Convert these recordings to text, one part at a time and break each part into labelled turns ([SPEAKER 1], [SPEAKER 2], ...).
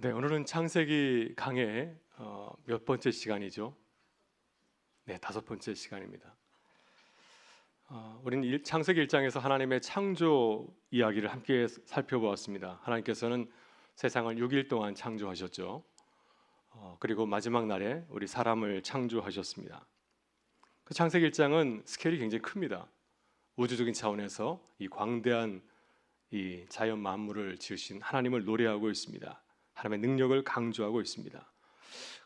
[SPEAKER 1] 네, 오늘은 창세기 강의 몇 번째 시간이죠? 네, 5번째 시간입니다. 우리는 창세기 1장에서 하나님의 창조 이야기를 함께 살펴보았습니다. 하나님께서는 세상을 6일 동안 창조하셨죠. 그리고 마지막 날에 우리 사람을 창조하셨습니다. 그 창세기 1장은 스케일이 굉장히 큽니다. 우주적인 차원에서 이 광대한 이 자연 만물을 지으신 하나님을 노래하고 있습니다. 하나님의 능력을 강조하고 있습니다.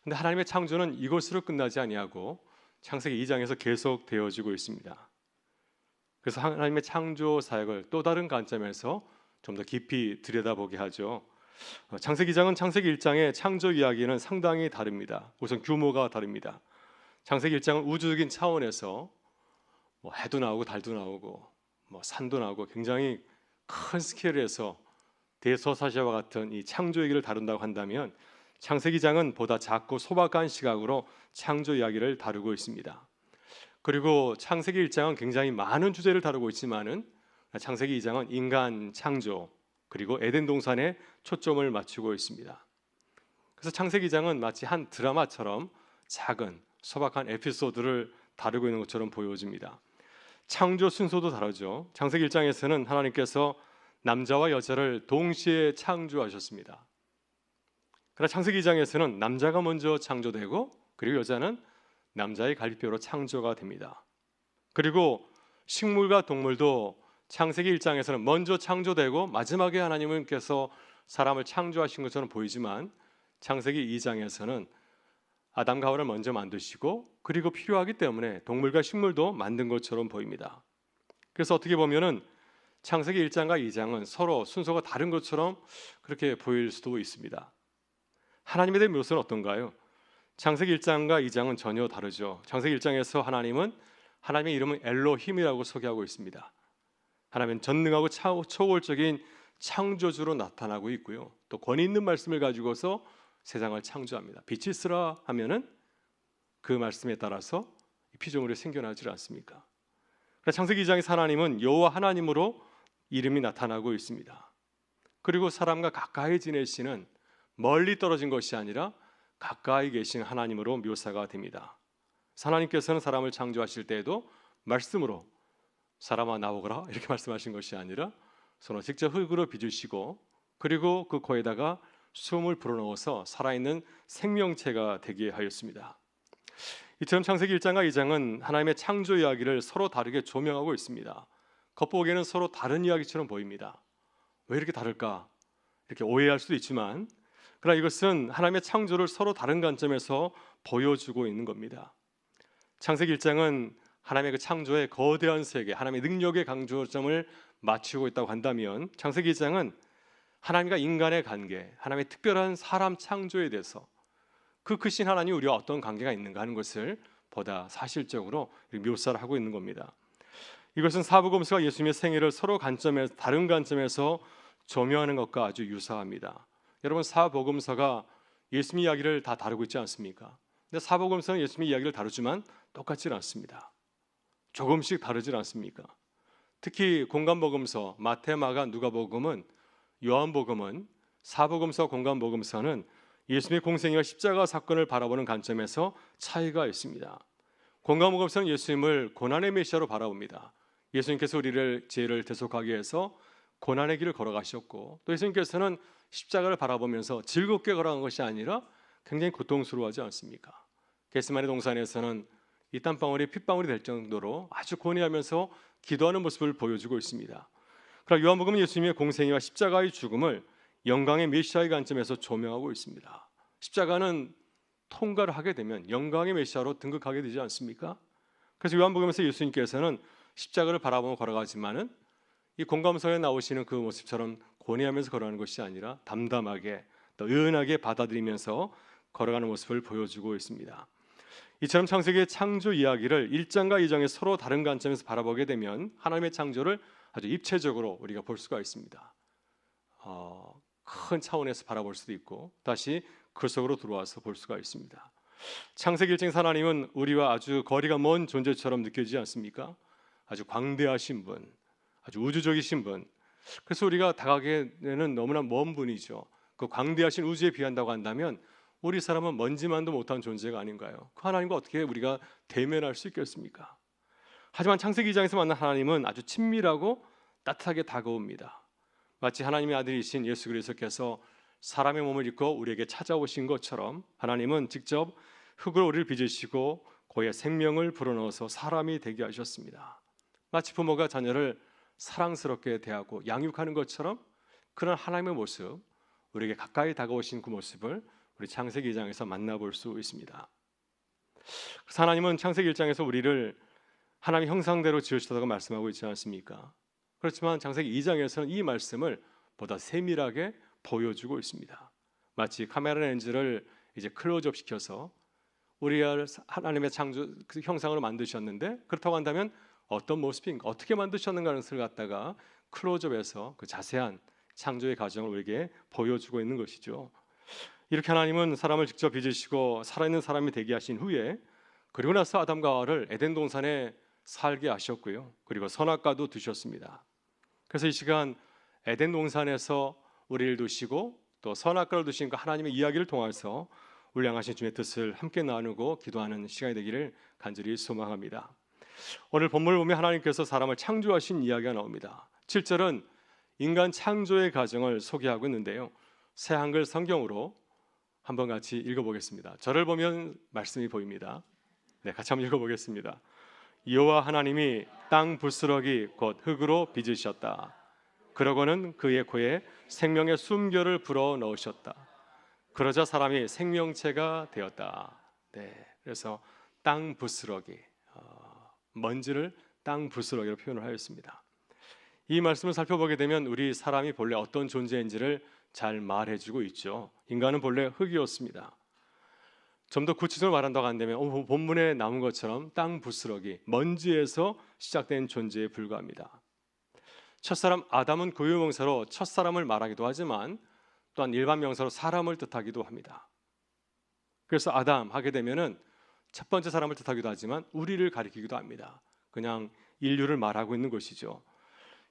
[SPEAKER 1] 근데 하나님의 창조는 이것으로 끝나지 아니하고 창세기 2장에서 계속 되어지고 있습니다. 그래서 하나님의 창조 사역을 또 다른 관점에서 좀 더 깊이 들여다보게 하죠. 창세기 2장은 창세기 1장의 창조 이야기는 상당히 다릅니다. 우선 규모가 다릅니다. 창세기 1장은 우주적인 차원에서 해도 나오고 달도 나오고 산도 나오고 굉장히 큰 스케일에서 대서사시와 같은 이 창조 얘기를 다룬다고 한다면 창세기 장은 보다 작고 소박한 시각으로 창조 이야기를 다루고 있습니다. 그리고 창세기 1장은 굉장히 많은 주제를 다루고 있지만은 창세기 2장은 인간 창조 그리고 에덴 동산에 초점을 맞추고 있습니다. 그래서 창세기 장은 마치 한 드라마처럼 작은 소박한 에피소드를 다루고 있는 것처럼 보여집니다. 창조 순서도 다르죠. 창세기 1장에서는 하나님께서 남자와 여자를 동시에 창조하셨습니다. 그러나 창세기 2장에서는 남자가 먼저 창조되고 그리고 여자는 남자의 갈비뼈로 창조가 됩니다. 그리고 식물과 동물도 창세기 1장에서는 먼저 창조되고 마지막에 하나님께서 사람을 창조하신 것처럼 보이지만 창세기 2장에서는 아담과 하와를 먼저 만드시고 그리고 필요하기 때문에 동물과 식물도 만든 것처럼 보입니다. 그래서 어떻게 보면은 창세기 1장과 2장은 서로 순서가 다른 것처럼 그렇게 보일 수도 있습니다. 하나님에 대한 묘사는 어떤가요? 창세기 1장과 2장은 전혀 다르죠. 창세기 1장에서 하나님은 하나님의 이름은 엘로힘이라고 소개하고 있습니다. 하나님은 전능하고 초월적인 창조주로 나타나고 있고요. 또 권위 있는 말씀을 가지고서 세상을 창조합니다. 빛이 있으라 하면은 그 말씀에 따라서 피조물이 생겨나지 않습니까? 창세기 2장에서 하나님은 여호와 하나님으로 이름이 나타나고 있습니다. 그리고 사람과 가까이 지내시는 멀리 떨어진 것이 아니라 가까이 계신 하나님으로 묘사가 됩니다. 하나님께서는 사람을 창조하실 때에도 말씀으로 사람아 나오거라 이렇게 말씀하신 것이 아니라 서로 직접 흙으로 빚으시고 그리고 그 코에다가 숨을 불어넣어서 살아있는 생명체가 되게 하였습니다. 이처럼 창세기 1장과 2장은 하나님의 창조 이야기를 서로 다르게 조명하고 있습니다. 겉보기에는 서로 다른 이야기처럼 보입니다. 왜 이렇게 다를까? 이렇게 오해할 수도 있지만 그러나 이것은 하나님의 창조를 서로 다른 관점에서 보여주고 있는 겁니다. 창세기 1장은 하나님의 그 창조의 거대한 세계, 하나님의 능력의 강조점을 맞추고 있다고 한다면 창세기 2장은 하나님과 인간의 관계, 하나님의 특별한 사람 창조에 대해서 그 크신 하나님이 우리와 어떤 관계가 있는가 하는 것을 보다 사실적으로 묘사를 하고 있는 겁니다. 이것은 사복음서와 예수님의 생애를 서로 다른 관점에서 조명하는 것과 아주 유사합니다. 여러분 사복음서가 예수님 이야기를 다 다루고 있지 않습니까? 근데 사복음서는 예수님 이야기를 다루지만 똑같지는 않습니다. 조금씩 다르지 않습니까? 특히 공간복음서 마태, 마가, 누가복음은 요한복음은 사복음서, 공간복음서는 예수님의 공생애와 십자가 사건을 바라보는 관점에서 차이가 있습니다. 공간복음서는 예수님을 고난의 메시아로 바라봅니다. 예수님께서 우리를 죄를 대속하기 위해서 고난의 길을 걸어가셨고 또 예수님께서는 십자가를 바라보면서 즐겁게 걸어간 것이 아니라 굉장히 고통스러워하지 않습니까? 겟세마네 동산에서는 이 땀방울이 핏방울이 될 정도로 아주 고뇌하면서 기도하는 모습을 보여주고 있습니다. 그러나 요한복음은 예수님의 공생애와 십자가의 죽음을 영광의 메시아의 관점에서 조명하고 있습니다. 십자가는 통과를 하게 되면 영광의 메시아로 등극하게 되지 않습니까? 그래서 요한복음에서 예수님께서는 십자가를 바라보며 걸어가지만은 이 공감서에 나오시는 그 모습처럼 고뇌하면서 걸어가는 것이 아니라 담담하게 또 의연하게 받아들이면서 걸어가는 모습을 보여주고 있습니다. 이처럼 창세기의 창조 이야기를 1장과 2장에 서로 다른 관점에서 바라보게 되면 하나님의 창조를 아주 입체적으로 우리가 볼 수가 있습니다. 큰 차원에서 바라볼 수도 있고 다시 그 속으로 들어와서 볼 수가 있습니다. 창세기 1장에서 하나님은 우리와 아주 거리가 먼 존재처럼 느껴지지 않습니까? 아주 광대하신 분, 아주 우주적이신 분. 그래서 우리가 다가가기에는 너무나 먼 분이죠. 그 광대하신 우주에 비한다고 한다면 우리 사람은 먼지만도 못한 존재가 아닌가요? 그 하나님과 어떻게 우리가 대면할 수 있겠습니까? 하지만 창세기 2장에서 만난 하나님은 아주 친밀하고 따뜻하게 다가옵니다. 마치 하나님의 아들이신 예수 그리스도께서 사람의 몸을 입고 우리에게 찾아오신 것처럼 하나님은 직접 흙으로 우리를 빚으시고 그의 생명을 불어넣어서 사람이 되게 하셨습니다. 마치 부모가 자녀를 사랑스럽게 대하고 양육하는 것처럼 그런 하나님의 모습, 우리에게 가까이 다가오신 그 모습을 우리 창세기 2장에서 만나볼 수 있습니다. 그래서 하나님은 창세기 1장에서 우리를 하나님의 형상대로 지으셨다고 말씀하고 있지 않습니까? 그렇지만 창세기 2장에서는 이 말씀을 보다 세밀하게 보여주고 있습니다. 마치 카메라 렌즈를 이제 클로즈업 시켜서 우리를 하나님의 창조 그 형상으로 만드셨는데 그렇다고 한다면 어떤 모습인가, 어떻게 만드셨는가는 것을 갖다가 클로즈업해서 그 자세한 창조의 과정을 우리에게 보여주고 있는 것이죠. 이렇게 하나님은 사람을 직접 빚으시고 살아있는 사람이 되게 하신 후에 그리고 나서 아담과 하와를 에덴 동산에 살게 하셨고요. 그리고 선악과도 두셨습니다. 그래서 이 시간 에덴 동산에서 우리를 두시고 또 선악과를 두신 그 하나님의 이야기를 통해서 우리 향하신 주님의 뜻을 함께 나누고 기도하는 시간이 되기를 간절히 소망합니다. 오늘 본문을 보면 하나님께서 사람을 창조하신 이야기가 나옵니다. 7절은 인간 창조의 과정을 소개하고 있는데요. 새 한글 성경으로 한번 같이 읽어보겠습니다. 저를 보면 말씀이 보입니다. 네, 같이 한번 읽어보겠습니다. 여호와 하나님이 땅 부스러기 곧 흙으로 빚으셨다. 그러고는 그의 코에 생명의 숨결을 불어 넣으셨다. 그러자 사람이 생명체가 되었다. 네, 그래서 땅 부스러기, 먼지를 땅 부스러기로 표현을 하였습니다. 이 말씀을 살펴보게 되면 우리 사람이 본래 어떤 존재인지를 잘 말해주고 있죠. 인간은 본래 흙이었습니다. 좀 더 구체적으로 말한다고 한다면 본문에 나온 것처럼 땅 부스러기, 먼지에서 시작된 존재에 불과합니다. 첫사람 아담은 고유명사로 첫사람을 말하기도 하지만 또한 일반 명사로 사람을 뜻하기도 합니다. 그래서 아담 하게 되면은 첫 번째 사람을 뜻하기도 하지만 우리를 가리키기도 합니다. 그냥 인류를 말하고 있는 것이죠.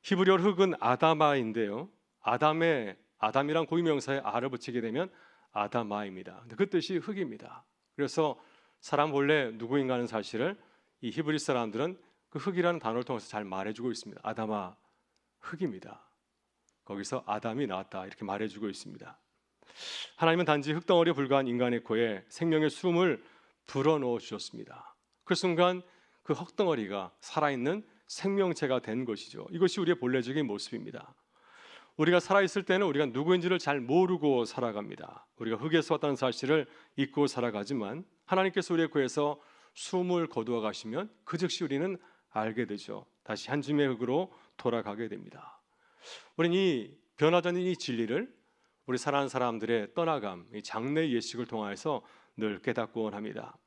[SPEAKER 1] 히브리어 흙은 아다마인데요. 아담이란 고유명사에 아를 붙이게 되면 아다마입니다. 근데 그 뜻이 흙입니다. 그래서 사람 본래 누구인가 하는 사실을 이 히브리 사람들은 그 흙이라는 단어를 통해서 잘 말해주고 있습니다. 아다마, 흙입니다. 거기서 아담이 나왔다 이렇게 말해주고 있습니다. 하나님은 단지 흙덩어리에 불과한 인간의 코에 생명의 숨을 불어넣어 주셨습니다. 그 순간 그 흙덩어리가 살아있는 생명체가 된 것이죠. 이것이 우리의 본래적인 모습입니다. 우리가 살아있을 때는 우리가 누구인지를 잘 모르고 살아갑니다. 우리가 흙에서 왔다는 사실을 잊고 살아가지만 하나님께서 우리의 코에서 숨을 거두어 가시면 그 즉시 우리는 알게 되죠. 다시 한 줌의 흙으로 돌아가게 됩니다. 우리는 이 변화되는 이 진리를 우리 사랑하는 사람들의 떠나감, 이 장래 예식을 통해서 늘 깨닫곤 합니다.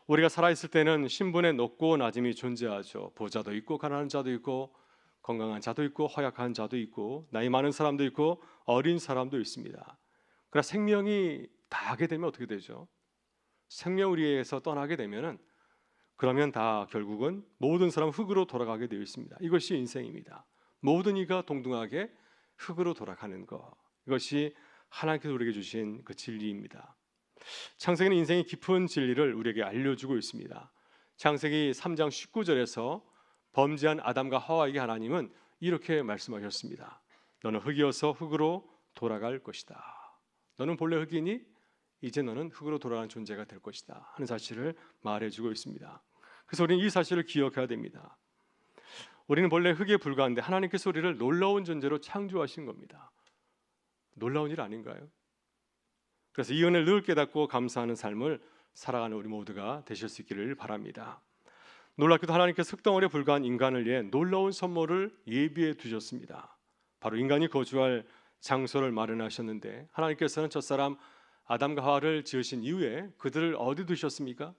[SPEAKER 1] 우리가 살아있을 때는 신분의 높고 낮음이 존재하죠. 부자도 있고 가난한 자도 있고 건강한 자도 있고 허약한 자도 있고 나이 많은 사람도 있고 어린 사람도 있습니다. 그러나 생명이 다하게 되면 어떻게 되죠? 생명 우리에서 떠나게 되면은 그러면 다 결국은 모든 사람 흙으로 돌아가게 되어 있습니다. 이것이 인생입니다. 모든 이가 동등하게 흙으로 돌아가는 것. 이것이 하나님께서 우리에게 주신 그 진리입니다. 창세기는 인생의 깊은 진리를 우리에게 알려주고 있습니다. 창세기 3장 19절에서 범죄한 아담과 하와에게 하나님은 이렇게 말씀하셨습니다. 너는 흙이어서 흙으로 돌아갈 것이다. 너는 본래 흙이니 이제 너는 흙으로 돌아가는 존재가 될 것이다 하는 사실을 말해주고 있습니다. 그래서 우리는 이 사실을 기억해야 됩니다. 우리는 본래 흙에 불과한데 하나님께서 우리를 놀라운 존재로 창조하신 겁니다. 놀라운 일 아닌가요? 그래서 이 은혜를 늘 깨닫고 감사하는 삶을 살아가는 우리 모두가 되실 수 있기를 바랍니다. 놀랍게도 하나님께서 흙덩어리에 불과한 인간을 위해 놀라운 선물을 예비해 두셨습니다. 바로 인간이 거주할 장소를 마련하셨는데 하나님께서는 첫사람 아담과 하와를 지으신 이후에 그들을 어디 두셨습니까?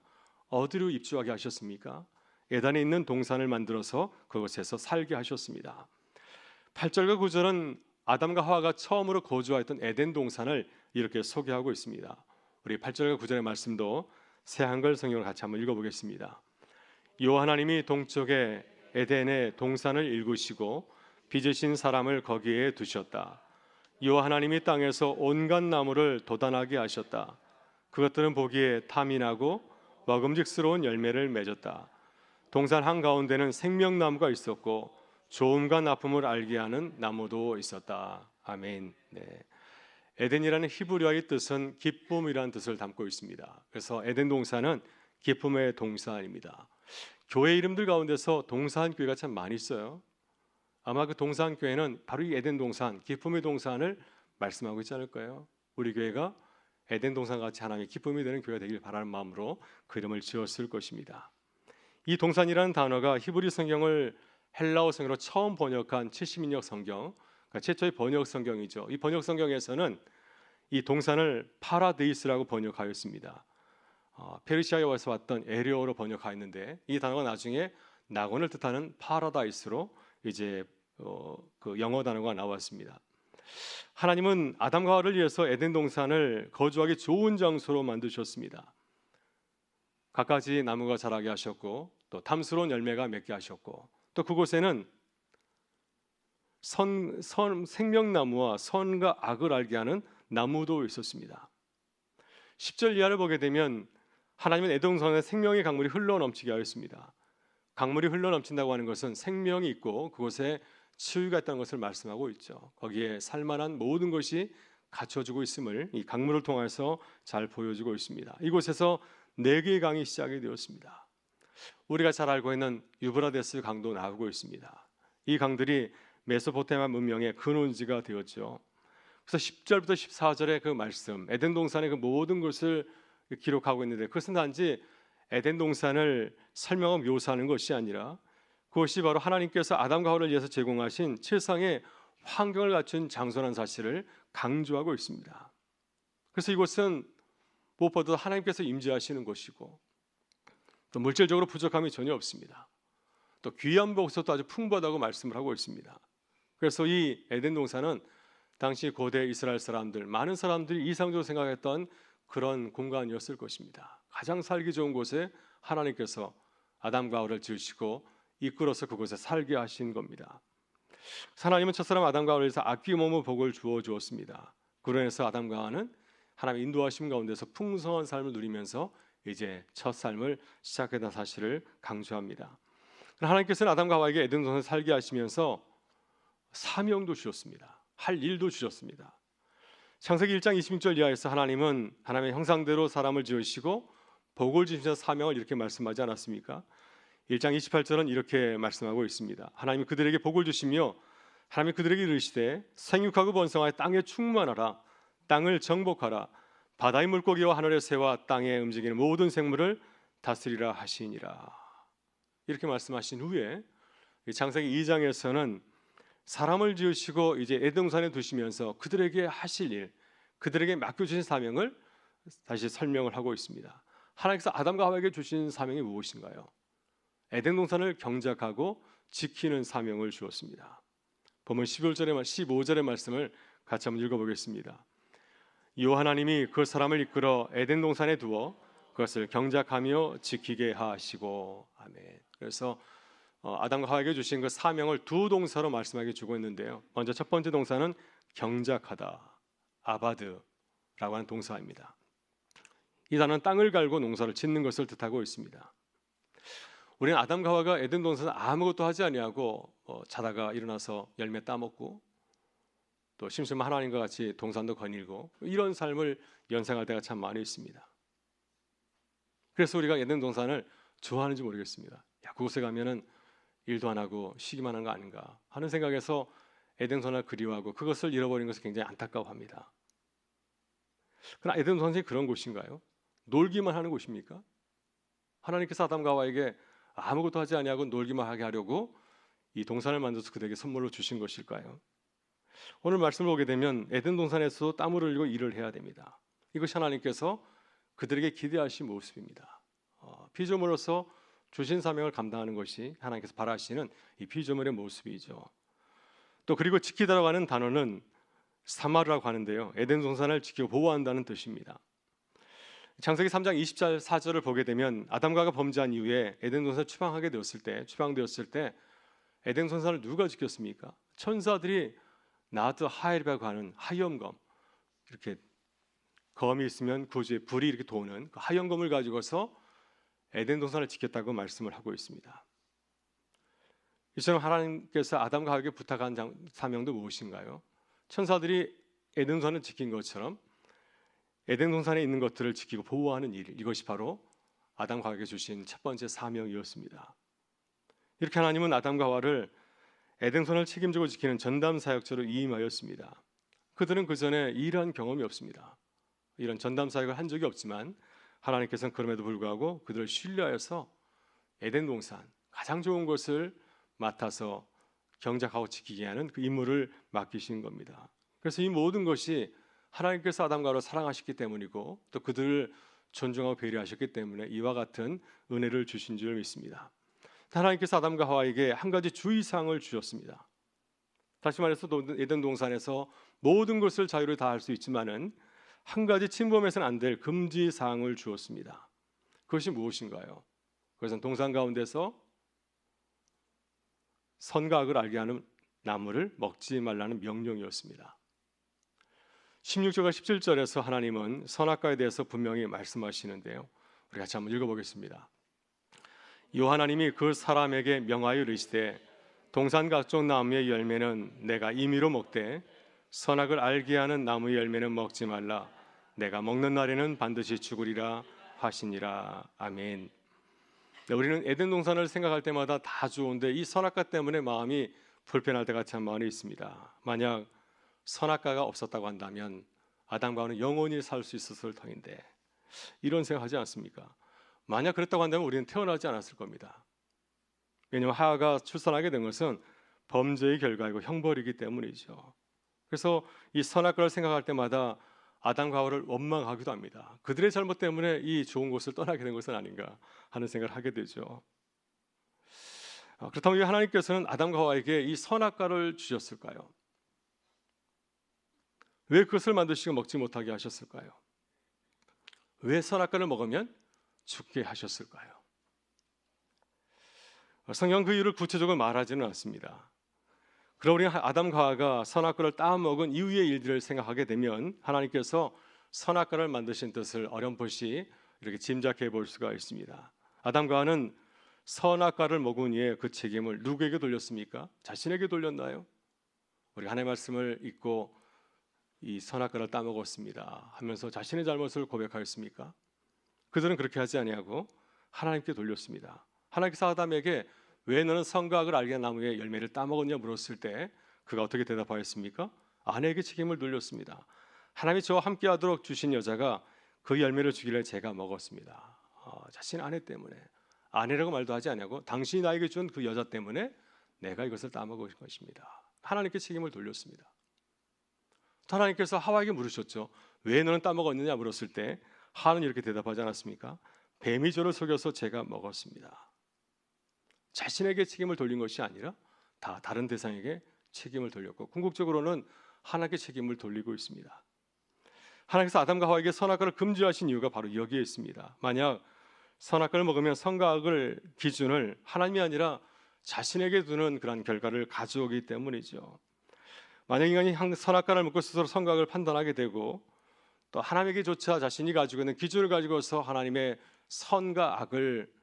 [SPEAKER 1] 어디로 입주하게 하셨습니까? 에덴에 있는 동산을 만들어서 그곳에서 살게 하셨습니다. 8절과 9절은 아담과 하와가 처음으로 거주하였던 에덴 동산을 이렇게 소개하고 있습니다. 우리 8절과 9절의 말씀도 새 한글 성경을 같이 한번 읽어보겠습니다. 여호와 하나님이 동쪽에 에덴의 동산을 일구시고 빚으신 사람을 거기에 두셨다. 여호와 하나님이 땅에서 온갖 나무를 돋아나게 하셨다. 그것들은 보기에 탐이 나고 먹음직스러운 열매를 맺었다. 동산 한가운데는 생명나무가 있었고 좋음과 나쁨을 알게 하는 나무도 있었다. 아멘. 네. 에덴이라는 히브리어의 뜻은 기쁨이라는 뜻을 담고 있습니다. 그래서 에덴 동산은 기쁨의 동산입니다. 교회 이름들 가운데서 동산 교회가 참 많이 있어요. 아마 그 동산 교회는 바로 이 에덴 동산, 기쁨의 동산을 말씀하고 있지 않을까요? 우리 교회가 에덴 동산 같이 하나님의 기쁨이 되는 교회가 되길 바라는 마음으로 그 이름을 지었을 것입니다. 이 동산이라는 단어가 히브리 성경을 헬라어 성경으로 처음 번역한 70인역 성경, 그러니까 최초의 번역 성경이죠. 이 번역 성경에서는 이 동산을 파라데이스라고 번역하였습니다. 페르시아에서 왔던 에레어로 번역하였는데 이 단어가 나중에 낙원을 뜻하는 파라다이스로 이제 그 영어 단어가 나왔습니다. 하나님은 아담과 하와를 위해서 에덴 동산을 거주하기 좋은 장소로 만드셨습니다. 갖가지 나무가 자라게 하셨고 또 탐스러운 열매가 맺게 하셨고 또 그곳에는 생명나무와 선과 악을 알게 하는 나무도 있었습니다. 10절 이하를 보게 되면 하나님은 에덴 동산에 생명의 강물이 흘러넘치게 하였습니다. 강물이 흘러넘친다고 하는 것은 생명이 있고 그곳에 치유가 있다는 것을 말씀하고 있죠. 거기에 살만한 모든 것이 갖춰지고 있음을 이 강물을 통해서 잘 보여주고 있습니다. 이곳에서 4개의 강이 시작이 되었습니다. 우리가 잘 알고 있는 유브라데스 강도 나오고 있습니다. 이 강들이 메소포타미아 문명의 근원지가 되었죠. 그래서 10절부터 14절의 그 말씀, 에덴 동산의 그 모든 것을 기록하고 있는데 그것은 단지 에덴 동산을 설명하고 묘사하는 것이 아니라 그것이 바로 하나님께서 아담과 하와를 위해서 제공하신 최상의 환경을 갖춘 장소라는 사실을 강조하고 있습니다. 그래서 이곳은 무엇보다 하나님께서 임재하시는 곳이고 또 물질적으로 부족함이 전혀 없습니다. 또 귀한 복속도 아주 풍부하다고 말씀을 하고 있습니다. 그래서 이 에덴 동산은 당시 고대 이스라엘 사람들, 많은 사람들이 이상적으로 생각했던 그런 공간이었을 것입니다. 가장 살기 좋은 곳에 하나님께서 아담과 하와를 지으시고 이끌어서 그곳에 살게 하신 겁니다. 하나님은 첫사람 아담과 하와를 위해서 아낌없는 복을 주어 주었습니다. 그로 인해서 아담과 하와는 하나님의 인도하심 가운데서 풍성한 삶을 누리면서 이제 첫 삶을 시작했다는 사실을 강조합니다. 하나님께서는 아담과 하와에게 에덴 동산에 살게 하시면서 사명도 주셨습니다. 할 일도 주셨습니다. 창세기 1장 26절 이하에서 하나님은 하나님의 형상대로 사람을 지으시고 복을 주시면서 사명을 이렇게 말씀하지 않았습니까? 1장 28절은 이렇게 말씀하고 있습니다. 하나님이 그들에게 복을 주시며 하나님이 그들에게 이르시되 생육하고 번성하여 땅에 충만하라 땅을 정복하라 바다의 물고기와 하늘의 새와 땅에 움직이는 모든 생물을 다스리라 하시니라. 이렇게 말씀하신 후에 창세기 2장에서는 사람을 지으시고 이제 에덴 동산에 두시면서 그들에게 하실 일, 그들에게 맡겨주신 사명을 다시 설명을 하고 있습니다. 하나님께서 아담과 하와에게 주신 사명이 무엇인가요? 에덴 동산을 경작하고 지키는 사명을 주었습니다. 보면 15절의 말씀을 같이 한번 읽어보겠습니다. 여호와 하나님이 그 사람을 이끌어 에덴 동산에 두어 그것을 경작하며 지키게 하시고 아멘. 그래서 아담과 하와에게 주신 그 사명을 두 동사로 말씀하게 주고 있는데요. 먼저 첫 번째 동사는 경작하다, 아바드라고 하는 동사입니다. 이 단어는 땅을 갈고 농사를 짓는 것을 뜻하고 있습니다. 우리는 아담과 하와가 에덴 동산에서 아무것도 하지 아니하고 자다가 일어나서 열매 따먹고 또 심심한 하나님과 같이 동산도 거닐고 이런 삶을 연상할 때가 참 많이 있습니다. 그래서 우리가 에덴 동산을 좋아하는지 모르겠습니다. 그곳에 가면은 일도 안 하고 쉬기만 하는 거 아닌가 하는 생각에서 에덴 동산을 그리워하고 그것을 잃어버린 것을 굉장히 안타까워합니다. 그러나 에덴 동산이 그런 곳인가요? 놀기만 하는 곳입니까? 하나님께서 아담과 하와에게 아무것도 하지 아니하고 놀기만 하게 하려고 이 동산을 만들어서 그들에게 선물로 주신 것일까요? 오늘 말씀을 보게 되면 에덴 동산에서 땀을 흘리고 일을 해야 됩니다. 이것이 하나님께서 그들에게 기대하신 모습입니다. 피조물로서 주신 사명을 감당하는 것이 하나님께서 바라시는 이 피조물의 모습이죠. 또 그리고 지키다라고 하는 단어는 사마르라고 하는데요. 에덴 동산을 지키고 보호한다는 뜻입니다. 창세기 3장 24절을 보게 되면 아담과 하와가 범죄한 이후에 에덴 동산을 추방되었을 때 에덴 동산을 누가 지켰습니까? 천사들이 나드 하엘이라고 하는 하염검, 이렇게 검이 있으면 그 위에 불이 이렇게 도는 그 하염검을 가지고서 에덴 동산을 지켰다고 말씀을 하고 있습니다. 이처럼 하나님께서 아담과 하와에게 부탁한 사명도 무엇인가요? 천사들이 에덴 동산을 지킨 것처럼 에덴 동산에 있는 것들을 지키고 보호하는 일, 이것이 바로 아담과 하와에게 주신 첫 번째 사명이었습니다. 이렇게 하나님은 아담과 하와를 에덴 동산을 책임지고 지키는 전담 사역자로 위임하였습니다. 그들은 그 전에 일한 경험이 없습니다. 이런 전담 사역을 한 적이 없지만 하나님께서는 그럼에도 불구하고 그들을 신뢰하여서 에덴 동산 가장 좋은 것을 맡아서 경작하고 지키게 하는 그 임무를 맡기신 겁니다. 그래서 이 모든 것이 하나님께서 아담과 하와를 사랑하셨기 때문이고 또 그들을 존중하고 배려하셨기 때문에 이와 같은 은혜를 주신 줄 믿습니다. 하나님께서 아담과 하와에게 한 가지 주의사항을 주셨습니다. 다시 말해서 에덴 동산에서 모든 것을 자유로 다 할 수 있지만은 한 가지 침범해서는 안 될 금지 사항을 주었습니다. 그것이 무엇인가요? 그것은 동산 가운데서 선과 악을 알게 하는 나무를 먹지 말라는 명령이었습니다. 16절과 17절에서 하나님은 선악과에 대해서 분명히 말씀하시는데요. 우리 같이 한번 읽어보겠습니다. 요 하나님이 그 사람에게 명하여 이르시되 동산 각종 나무의 열매는 내가 임의로 먹되 선악을 알게 하는 나무의 열매는 먹지 말라. 내가 먹는 날에는 반드시 죽으리라 하시니라. 아멘. 네, 우리는 에덴 동산을 생각할 때마다 다 좋은데 이 선악과 때문에 마음이 불편할 때가 참 많이 있습니다. 만약 선악과가 없었다고 한다면 아담과 하와는 영원히 살 수 있었을 터인데 이런 생각하지 않습니까? 만약 그랬다고 한다면 우리는 태어나지 않았을 겁니다. 왜냐하면 하와가 출산하게 된 것은 범죄의 결과이고 형벌이기 때문이죠. 그래서 이 선악과를 생각할 때마다 아담과 하와를 원망하기도 합니다. 그들의 잘못 때문에 이 좋은 곳을 떠나게 된 것은 아닌가 하는 생각을 하게 되죠. 그렇다면 왜 하나님께서는 아담과 하와에게 이 선악과를 주셨을까요? 왜 그것을 만드시고 먹지 못하게 하셨을까요? 왜 선악과를 먹으면 죽게 하셨을까요? 성경 그 이유를 구체적으로 말하지는 않습니다. 그럼 우리 아담과 하와가 선악과를 따먹은 이후의 일들을 생각하게 되면 하나님께서 선악과를 만드신 뜻을 어렴풋이 이렇게 짐작해 볼 수가 있습니다. 아담과 하와는 선악과를 먹은 이에 그 책임을 누구에게 돌렸습니까? 자신에게 돌렸나요? 우리 하나님의 말씀을 읽고 이 선악과를 따먹었습니다 하면서 자신의 잘못을 고백하였습니까? 그들은 그렇게 하지 아니하고 하나님께 돌렸습니다. 하나님께서 아담에게 왜 너는 선과 악을 알게 한 나무의 열매를 따먹었냐 물었을 때 그가 어떻게 대답하였습니까? 아내에게 책임을 돌렸습니다. 하나님이 저와 함께하도록 주신 여자가 그 열매를 주길래 제가 먹었습니다. 자신 아내 때문에, 아내라고 말도 하지 아니하고 당신이 나에게 준 그 여자 때문에 내가 이것을 따먹은 것입니다. 하나님께 책임을 돌렸습니다. 하나님께서 하와에게 물으셨죠. 왜 너는 따먹었느냐 물었을 때 하와는 이렇게 대답하지 않았습니까? 뱀이 저를 속여서 제가 먹었습니다. 자신에게 책임을 돌린 것이 아니라 다 다른 대상에게 책임을 돌렸고 궁극적으로는 하나님께 책임을 돌리고 있습니다. 하나님께서 아담과 하와에게 선악과를 금지하신 이유가 바로 여기에 있습니다. 만약 선악과를 먹으면 선과 악을 기준을 하나님이 아니라 자신에게 두는 그런 결과를 가져오기 때문이죠. 만약 인간이 선악과를 먹고 스스로 선과 악을 판단하게 되고 또 하나님에게조차 자신이 가지고 있는 기준을 가지고서 하나님의 선과 악을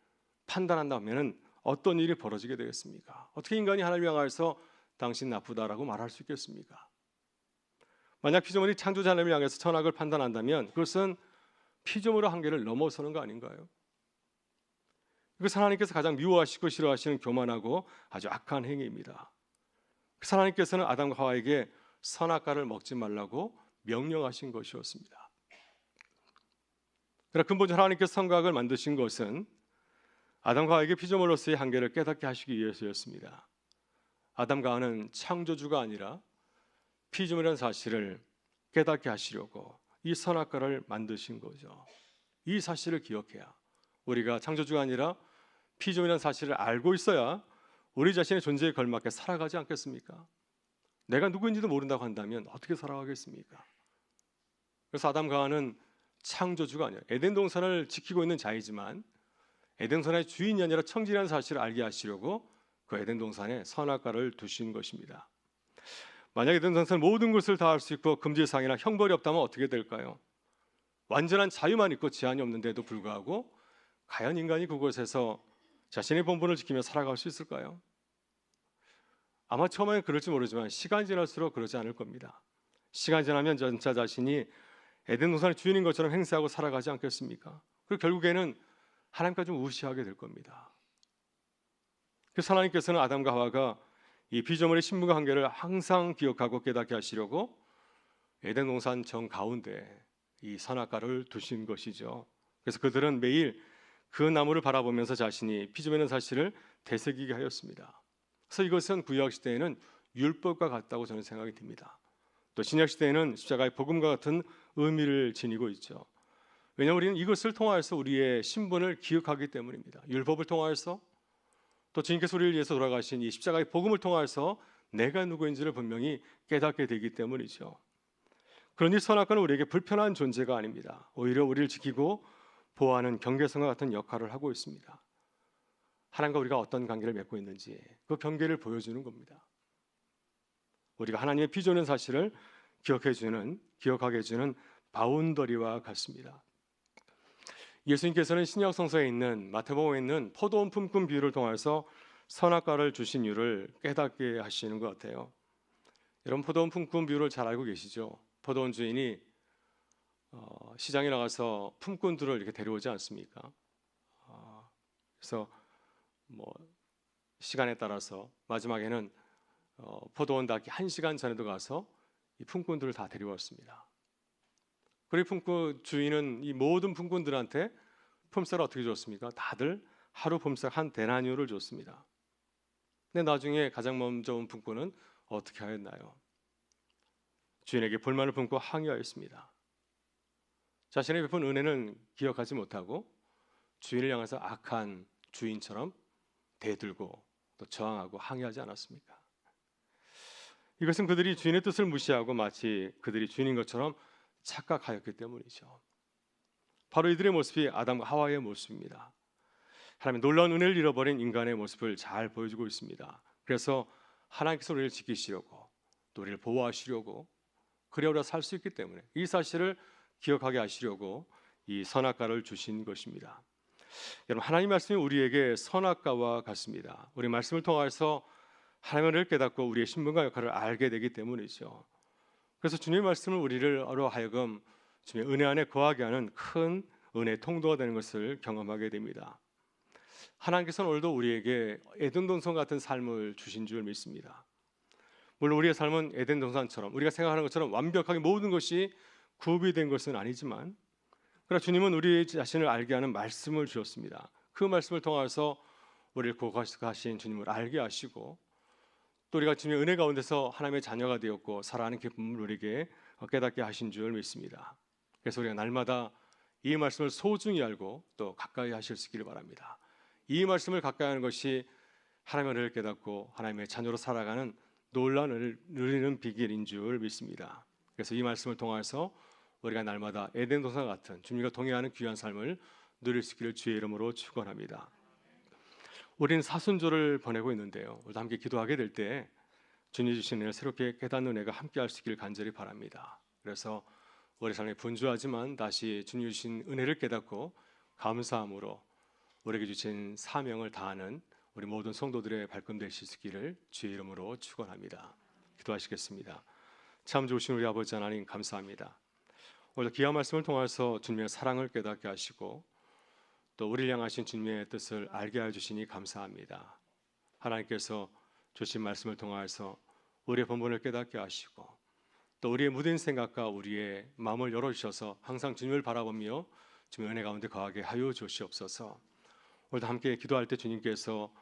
[SPEAKER 1] 판단한다면 어떤 일이 벌어지게 되겠습니까? 어떻게 인간이 하나님을 향해서 당신 나쁘다라고 말할 수 있겠습니까? 만약 피조물이 창조자 하나님을 향해서 선악을 판단한다면 그것은 피조물의 한계를 넘어서는 거 아닌가요? 그것은 하나님께서 가장 미워하시고 싫어하시는 교만하고 아주 악한 행위입니다. 그래서 하나님께서는 아담과 하와에게 선악과를 먹지 말라고 명령하신 것이었습니다. 그러나 근본적으로 하나님께서 선과 악을 만드신 것은 아담과 하와에게 피조물로서의 한계를 깨닫게 하시기 위해서였습니다. 아담과 하와는 창조주가 아니라 피조물이라는 사실을 깨닫게 하시려고 이 선악과를 만드신 거죠. 이 사실을 기억해야 우리가 창조주가 아니라 피조물이라는 사실을 알고 있어야 우리 자신의 존재에 걸맞게 살아가지 않겠습니까? 내가 누구인지도 모른다고 한다면 어떻게 살아가겠습니까? 그래서 아담과 하와는 창조주가 아니라 에덴 동산을 지키고 있는 자이지만 에덴 동산의 주인이 아니라 청지라는 사실을 알게 하시려고 그 에덴 동산에 선악과를 두신 것입니다. 만약에 에덴 동산에서 모든 것을 다 할 수 있고 금지사항이나 형벌이 없다면 어떻게 될까요? 완전한 자유만 있고 제한이 없는데도 불구하고 과연 인간이 그곳에서 자신의 본분을 지키며 살아갈 수 있을까요? 아마 처음에는 그럴지 모르지만 시간이 지날수록 그러지 않을 겁니다. 시간이 지나면 전자 자신이 에덴 동산의 주인인 것처럼 행세하고 살아가지 않겠습니까? 그리고 결국에는 하나님까지 좀 무시하게 될 겁니다. 그래서 하나님께서는 아담과 하와가 이 피조물의 신분과 관계를 항상 기억하고 깨닫게 하시려고 에덴 동산 정 가운데 이 선악과를 두신 것이죠. 그래서 그들은 매일 그 나무를 바라보면서 자신이 피조물의 사실을 되새기게 하였습니다. 그래서 이것은 구약 시대에는 율법과 같다고 저는 생각이 듭니다. 또 신약 시대에는 십자가의 복음과 같은 의미를 지니고 있죠. 왜냐하면 우리는 이것을 통하여서 우리의 신분을 기억하기 때문입니다. 율법을 통하여서 또 주님께서 우리를 위해서 돌아가신 이 십자가의 복음을 통하여서 내가 누구인지를 분명히 깨닫게 되기 때문이죠. 그러니 선악과는 우리에게 불편한 존재가 아닙니다. 오히려 우리를 지키고 보호하는 경계선과 같은 역할을 하고 있습니다. 하나님과 우리가 어떤 관계를 맺고 있는지 그 경계를 보여주는 겁니다. 우리가 하나님의 피조는 사실을 기억하게 해주는 바운더리와 같습니다. 예수님께서는 신약 성서에 있는 마태복음에 있는 포도원 품꾼 비유를 통해서 선악과를 주신 이유를 깨닫게 하시는 것 같아요. 여러분 포도원 품꾼 비유를 잘 알고 계시죠? 포도원 주인이 시장에 나가서 품꾼들을 이렇게 데려오지 않습니까? 그래서 뭐 시간에 따라서 마지막에는 포도원 닫기 1시간 전에도 가서 이 품꾼들을 다 데려왔습니다. 그리고 품꾼 주인은 이 모든 품꾼들한테 품삯을 어떻게 줬습니까? 다들 하루 품삯 한 데나니오를 줬습니다. 근데 나중에 가장 먼저 온 품꾼은 어떻게 하였나요? 주인에게 불만을 품고 항의하였습니다. 자신의 베푼 은혜는 기억하지 못하고 주인을 향해서 악한 주인처럼 대들고 또 저항하고 항의하지 않았습니까? 이것은 그들이 주인의 뜻을 무시하고 마치 그들이 주인인 것처럼 착각하였기 때문이죠. 바로 이들의 모습이 아담과 하와의 모습입니다. 하나님의 놀라운 은혜를 잃어버린 인간의 모습을 잘 보여주고 있습니다. 그래서 하나님께서 우리를 지키시려고 또 우리를 보호하시려고 그래 우리가 살 수 있기 때문에 이 사실을 기억하게 하시려고 이 선악과를 주신 것입니다. 여러분 하나님 말씀이 우리에게 선악과와 같습니다. 우리 말씀을 통해서 하나님을 깨닫고 우리의 신분과 역할을 알게 되기 때문이죠. 그래서 주님의 말씀은 우리를 하여금 주님의 은혜 안에 거하게 하는 큰 은혜의 통로가 되는 것을 경험하게 됩니다. 하나님께서는 오늘도 우리에게 에덴 동산 같은 삶을 주신 줄 믿습니다. 물론 우리의 삶은 에덴 동산처럼 우리가 생각하는 것처럼 완벽하게 모든 것이 구비된 것은 아니지만 그러나 주님은 우리 자신을 알게 하는 말씀을 주셨습니다. 그 말씀을 통해서 우리를 구속하신 주님을 알게 하시고 또 우리가 주님의 은혜 가운데서 하나님의 자녀가 되었고 살아가는 기쁨을 우리에게 깨닫게 하신 줄 믿습니다. 그래서 우리가 날마다 이 말씀을 소중히 알고 또 가까이 하실 수 있기를 바랍니다. 이 말씀을 가까이 하는 것이 하나님의 은혜를 깨닫고 하나님의 자녀로 살아가는 놀라운 은혜를 누리는 비결인 줄 믿습니다. 그래서 이 말씀을 통해서 우리가 날마다 에덴 동산 같은 주님과 동행하는 귀한 삶을 누릴 수 있기를 주의 이름으로 축원합니다. 우리는 사순절을 보내고 있는데요. 우리도 함께 기도하게 될 때 주님 주신 은혜를 새롭게 깨닫는 은혜가 함께 할 수 있기를 간절히 바랍니다. 그래서 우리 삶에 분주하지만 다시 주님 주신 은혜를 깨닫고 감사함으로 우리에게 주신 사명을 다하는 우리 모든 성도들의 발걸음 될 수 있기를 주의 이름으로 축원합니다. 기도하시겠습니다. 참 좋으신 우리 아버지 하나님 감사합니다. 오늘 귀한 말씀을 통해서 주님의 사랑을 깨닫게 하시고 또 우리를 향하신 주님의 뜻을 알게 해주시니 감사합니다. 하나님께서 주신 말씀을 통해서 우리의 본분을 깨닫게 하시고 또 우리의 무딘 생각과 우리의 마음을 열어주셔서 항상 주님을 바라보며 주님의 은혜 가운데 거하게 하여 주시옵소서. 오늘도 함께 기도할 때 주님께서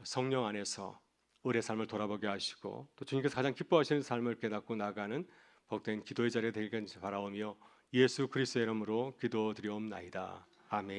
[SPEAKER 1] 성령 안에서 우리의 삶을 돌아보게 하시고 또 주님께서 가장 기뻐하시는 삶을 깨닫고 나아가는 복된 기도의 자리에 되기를 바라오며 예수 그리스도의 이름으로 기도드리옵나이다. 아멘.